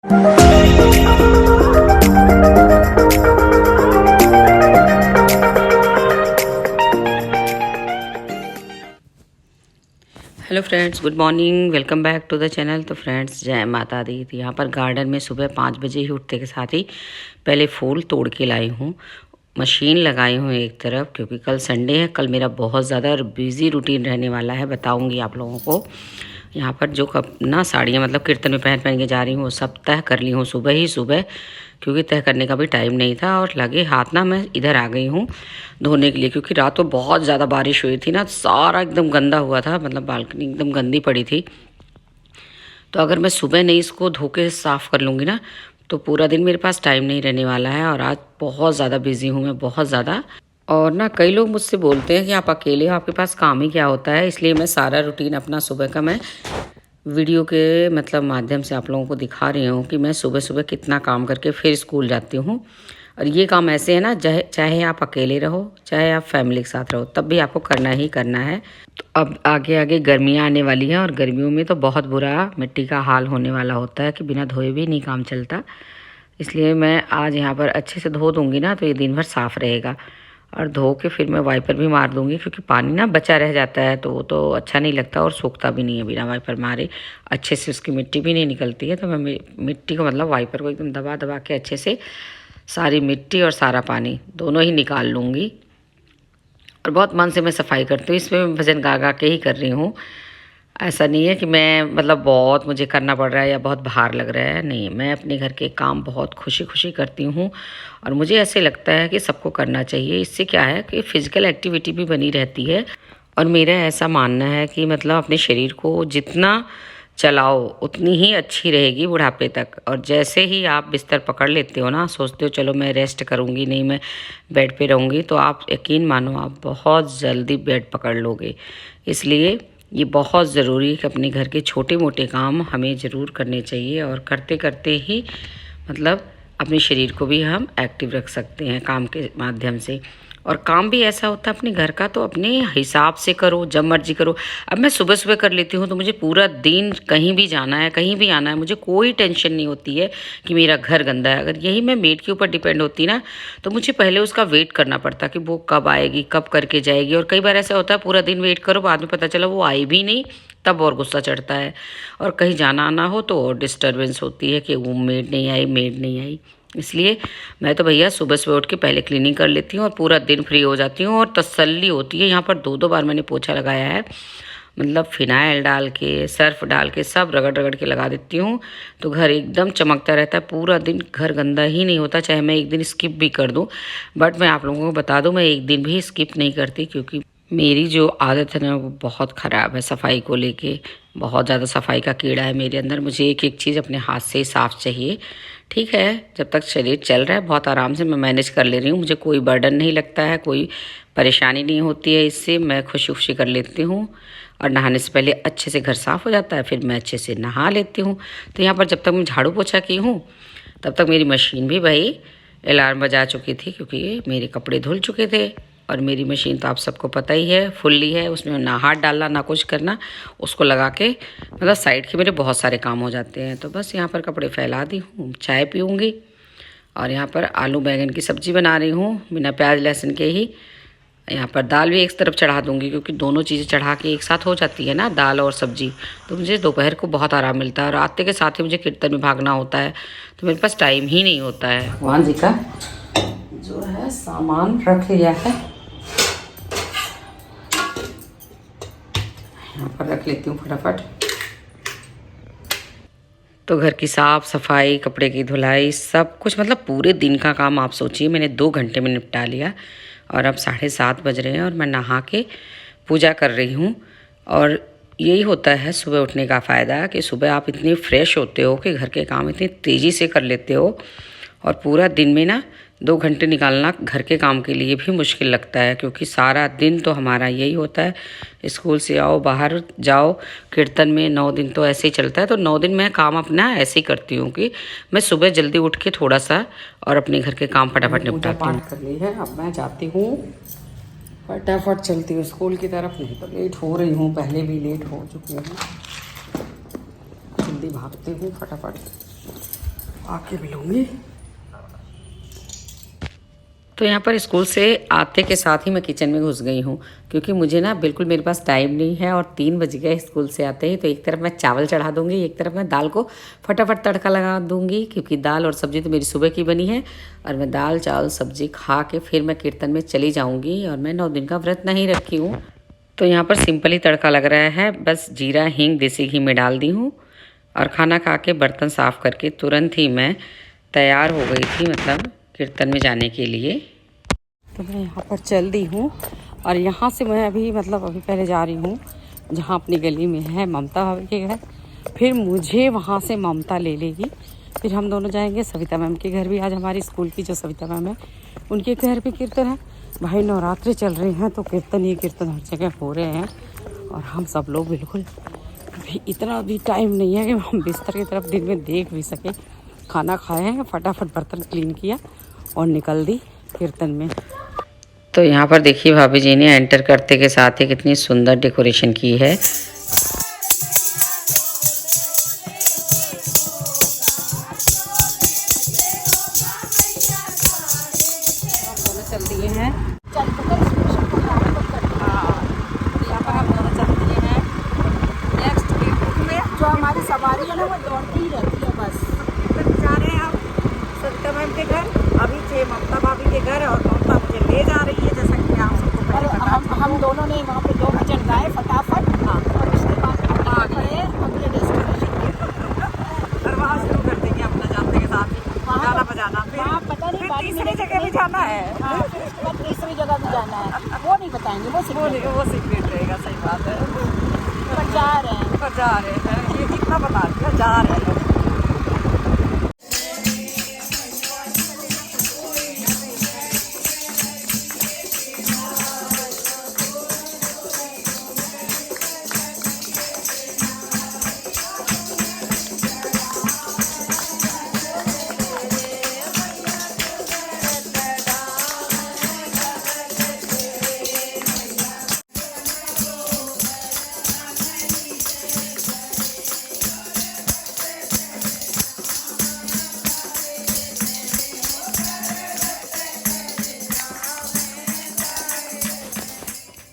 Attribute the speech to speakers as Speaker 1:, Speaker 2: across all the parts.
Speaker 1: Hello friends, good morning, welcome back to the channel. तो friends, जय माता दी। तो यहाँ पर गार्डन में सुबह 5 बजे ही उठते के साथ ही पहले फूल तोड़ के लाई हूँ। मशीन लगाई हूँ एक तरफ, क्योंकि कल संडे है। कल मेरा बहुत ज़्यादा बिजी रूटीन रहने वाला है, बताऊँगी आप लोगों को। यहाँ पर जो ना साड़ियाँ मतलब कीर्तन में पहन के जा रही हूँ, वो सब तह कर ली हूँ सुबह ही सुबह, क्योंकि तह करने का भी टाइम नहीं था। और लगे हाथ ना मैं इधर आ गई हूँ धोने के लिए, क्योंकि रात को बहुत ज़्यादा बारिश हुई थी ना, सारा एकदम गंदा हुआ था, मतलब बालकनी एकदम गंदी पड़ी थी। तो अगर मैं सुबह नहीं इसको धो के साफ़ कर लूँगी ना, तो पूरा दिन मेरे पास टाइम नहीं रहने वाला है। और आज बहुत ज़्यादा बिजी हूँ मैं, बहुत ज़्यादा। और ना कई लोग मुझसे बोलते हैं कि आप अकेले हो, आपके पास काम ही क्या होता है। इसलिए मैं सारा रूटीन अपना सुबह का मैं वीडियो के मतलब माध्यम से आप लोगों को दिखा रही हूँ कि मैं सुबह सुबह कितना काम करके फिर स्कूल जाती हूँ। और ये काम ऐसे है ना, चाहे आप अकेले रहो, चाहे आप फैमिली के साथ रहो, तब भी आपको करना ही करना है। तो अब आगे आगे गर्मियाँ आने वाली हैं, और गर्मियों में तो बहुत बुरा मिट्टी का हाल होने वाला होता है कि बिना धोए भी नहीं काम चलता। इसलिए मैं आज यहाँ पर अच्छे से धो दूँगी ना, तो ये दिन भर साफ़ रहेगा। और धो के फिर मैं वाइपर भी मार दूँगी, क्योंकि पानी ना बचा रह जाता है तो वो तो अच्छा नहीं लगता, और सूखता भी नहीं है बिना वाइपर मारे। अच्छे से उसकी मिट्टी भी नहीं निकलती है। तो मैं मिट्टी को मतलब वाइपर को एकदम दबा दबा के अच्छे से सारी मिट्टी और सारा पानी दोनों ही निकाल लूँगी। और बहुत मन से मैं सफाई करती हूँ, इसमें मैं भजन गा गा के ही कर रही हूँ। ऐसा नहीं है कि मैं मतलब बहुत मुझे करना पड़ रहा है या बहुत भार लग रहा है, नहीं। मैं अपने घर के काम बहुत खुशी खुशी करती हूँ, और मुझे ऐसे लगता है कि सबको करना चाहिए। इससे क्या है कि फिज़िकल एक्टिविटी भी बनी रहती है। और मेरा ऐसा मानना है कि मतलब अपने शरीर को जितना चलाओ उतनी ही अच्छी रहेगी बुढ़ापे तक। और जैसे ही आप बिस्तर पकड़ लेते हो ना, सोचते हो चलो मैं रेस्ट करूँगी, नहीं मैं बेड पे रहूँगी, तो आप यकीन मानो आप बहुत जल्दी बेड पकड़ लोगे। इसलिए ये बहुत ज़रूरी है कि अपने घर के छोटे मोटे काम हमें ज़रूर करने चाहिए, और करते करते ही मतलब अपने शरीर को भी हम एक्टिव रख सकते हैं काम के माध्यम से। और काम भी ऐसा होता है अपने घर का, तो अपने हिसाब से करो, जब मर्जी करो। अब मैं सुबह सुबह कर लेती हूँ, तो मुझे पूरा दिन कहीं भी जाना है, कहीं भी आना है, मुझे कोई टेंशन नहीं होती है कि मेरा घर गंदा है। अगर यही मैं मेड के ऊपर डिपेंड होती ना, तो मुझे पहले उसका वेट करना पड़ता कि वो कब आएगी, कब करके जाएगी। और कई बार ऐसा होता है पूरा दिन वेट करो, बाद में पता चला वो आई भी नहीं, तब और गुस्सा चढ़ता है। और कहीं जाना आना हो तो और डिस्टर्बेंस होती है कि वो मेड नहीं आई, मेड नहीं आई। इसलिए मैं तो भैया सुबह सुबह उठ के पहले क्लीनिंग कर लेती हूँ, और पूरा दिन फ्री हो जाती हूँ, और तसल्ली होती है। यहाँ पर 2-2 बार मैंने पोछा लगाया है, मतलब फिनाइल डाल के, सर्फ डाल के, सब रगड़ रगड़ के लगा देती हूँ। तो घर एकदम चमकता रहता है, पूरा दिन घर गंदा ही नहीं होता, चाहे मैं एक दिन स्किप भी कर दूँ। बट मैं आप लोगों को बता दूँ, मैं एक दिन भी स्किप नहीं करती, क्योंकि मेरी जो आदत है ना वो बहुत ख़राब है सफाई को लेके। बहुत ज़्यादा सफाई का कीड़ा है मेरे अंदर, मुझे एक एक चीज़ अपने हाथ से ही साफ़ चाहिए। ठीक है, जब तक शरीर चल रहा है बहुत आराम से मैं मैनेज कर ले रही हूँ, मुझे कोई बर्डन नहीं लगता है, कोई परेशानी नहीं होती है। इससे मैं खुशी खुशी कर लेती हूँ। और नहाने से पहले अच्छे से घर साफ़ हो जाता है, फिर मैं अच्छे से नहा लेती हूँ। तो यहाँ पर जब तक मैं झाड़ू पोछा की हूँ, तब तक मेरी मशीन भी भाई अलार्म बजा चुकी थी, क्योंकि मेरे कपड़े धुल चुके थे। और मेरी मशीन तो आप सबको पता ही है, फुल्ली है, उसमें ना हाथ डालना ना कुछ करना। उसको लगा के मतलब साइड के मेरे बहुत सारे काम हो जाते हैं। तो बस यहाँ पर कपड़े फैला दी हूँ, चाय पीऊँगी। और यहाँ पर आलू बैंगन की सब्ज़ी बना रही हूँ बिना प्याज लहसुन के ही। यहाँ पर दाल भी एक तरफ चढ़ा दूँगी, क्योंकि दोनों चीज़ें चढ़ा के एक साथ हो जाती है ना, दाल और सब्ज़ी। तो मुझे दोपहर को बहुत आराम मिलता है, और आते के साथ ही मुझे कीर्तन में भागना होता है, तो मेरे पास टाइम ही नहीं होता है। भगवान जी का जो है सामान रख लिया है, यहाँ पर रख लेती हूँ फटाफट। तो घर की साफ़ सफाई, कपड़े की धुलाई, सब कुछ मतलब पूरे दिन का काम आप सोचिए मैंने 2 घंटे में निपटा लिया। और अब 7:30 बज रहे हैं, और मैं नहा के पूजा कर रही हूँ। और यही होता है सुबह उठने का फ़ायदा, कि सुबह आप इतनी फ्रेश होते हो कि घर के काम इतनी तेज़ी से कर लेते हो। और पूरा दिन में ना 2 घंटे निकालना घर के काम के लिए भी मुश्किल लगता है, क्योंकि सारा दिन तो हमारा यही होता है, स्कूल से आओ, बाहर जाओ, कीर्तन में 9 दिन तो ऐसे ही चलता है। तो 9 दिन मैं काम अपना ऐसे ही करती हूँ कि मैं सुबह जल्दी उठ के थोड़ा सा और अपने घर के काम फटाफट निपटाती हूँ। कर ली है, अब मैं जाती हूँ, फटाफट चलती हूँ स्कूल की तरफ, नहीं तो लेट हो रही हूँ, पहले भी लेट हो चुकी हूँ। जल्दी भागती हूँ फटाफट। आके मिलूंगी। तो यहाँ पर स्कूल से आते के साथ ही मैं किचन में घुस गई हूँ, क्योंकि मुझे ना बिल्कुल मेरे पास टाइम नहीं है और 3 बज गए स्कूल से आते ही। तो एक तरफ मैं चावल चढ़ा दूँगी, एक तरफ मैं दाल को फटाफट तड़का लगा दूँगी, क्योंकि दाल और सब्ज़ी तो मेरी सुबह की बनी है। और मैं दाल चावल सब्ज़ी खा के फिर मैं कीर्तन में चली जाऊँगी। और मैं 9 दिन का व्रत नहीं रखी हूँ। तो यहाँ पर सिंपल ही तड़का लग रहा है, बस जीरा हींग देसी घी में डाल दी हूँ। और खाना खा के बर्तन साफ़ करके तुरंत ही मैं तैयार हो गई थी, मतलब कीर्तन में जाने के लिए। तो मैं यहाँ पर चल दी हूँ और यहाँ से मैं अभी पहले जा रही हूँ जहाँ अपनी गली में है ममता भाभी के घर। फिर मुझे वहाँ से ममता ले लेगी, फिर हम दोनों जाएंगे सविता मैम के घर भी। आज हमारी स्कूल की जो सविता मैम है उनके घर पे कीर्तन है। भाई नवरात्रि चल रहे हैं तो कीर्तन ही कीर्तन हर जगह हो रहे हैं। और हम सब लोग बिल्कुल अभी इतना भी टाइम नहीं है कि हम बिस्तर की तरफ दिन में देख भी सकें। खाना खाए हैं, फटाफट बर्तन क्लीन किया और निकल दी कीर्तन में। तो यहाँ पर देखिए भाभी जी ने एंटर करते के साथ ही कितनी सुंदर डेकोरेशन की है। चल दिए हैं, यहाँ पर हम दोनों चल दिए हैं नेक्स्ट वीक में। जो हमारी सवारी है ना वो दौड़ती ही रहती है। बस जा रहे हैं हम सविता मैम के घर, अभी थे ममता भाभी के घर और ममता मुझे ले जा रही है, जैसा कि आप सबको पहले पता। हम दोनों ने वहाँ पे 2 भजन गाए फटाफट। हाँ, और उसके बाद हम आ गए अगले डेस्टिनेशन और वहाँ शुरू कर देंगे अपना जाते के साथ गाना बजाना। फिर पता नहीं तीसरी जगह भी जाना है। हाँ, फिर उसके बाद तीसरी जगह भी जाना है, वो नहीं बताएंगे, वो सीक्रेट रहेगा। सही बात है, पर जा रहे हैं, ये इतना बता दिया, जा रहे हैं।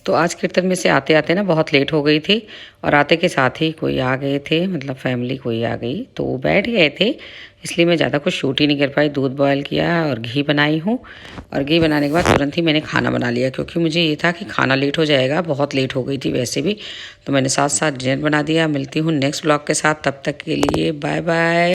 Speaker 1: तो आज कीर्तन में से आते आते ना बहुत लेट हो गई थी और आते के साथ ही कोई आ गए थे, मतलब फैमिली कोई आ गई, तो वो बैठ गए थे, इसलिए मैं ज़्यादा कुछ शूट ही नहीं कर पाई। दूध बॉयल किया और घी बनाई हूँ और घी बनाने के बाद तुरंत ही मैंने खाना बना लिया, क्योंकि मुझे ये था कि खाना लेट हो जाएगा, बहुत लेट हो गई थी वैसे भी। तो मैंने साथ साथ डिनर बना दिया। मिलती हूँ नेक्स्ट ब्लॉग के साथ, तब तक के लिए बाय बाय।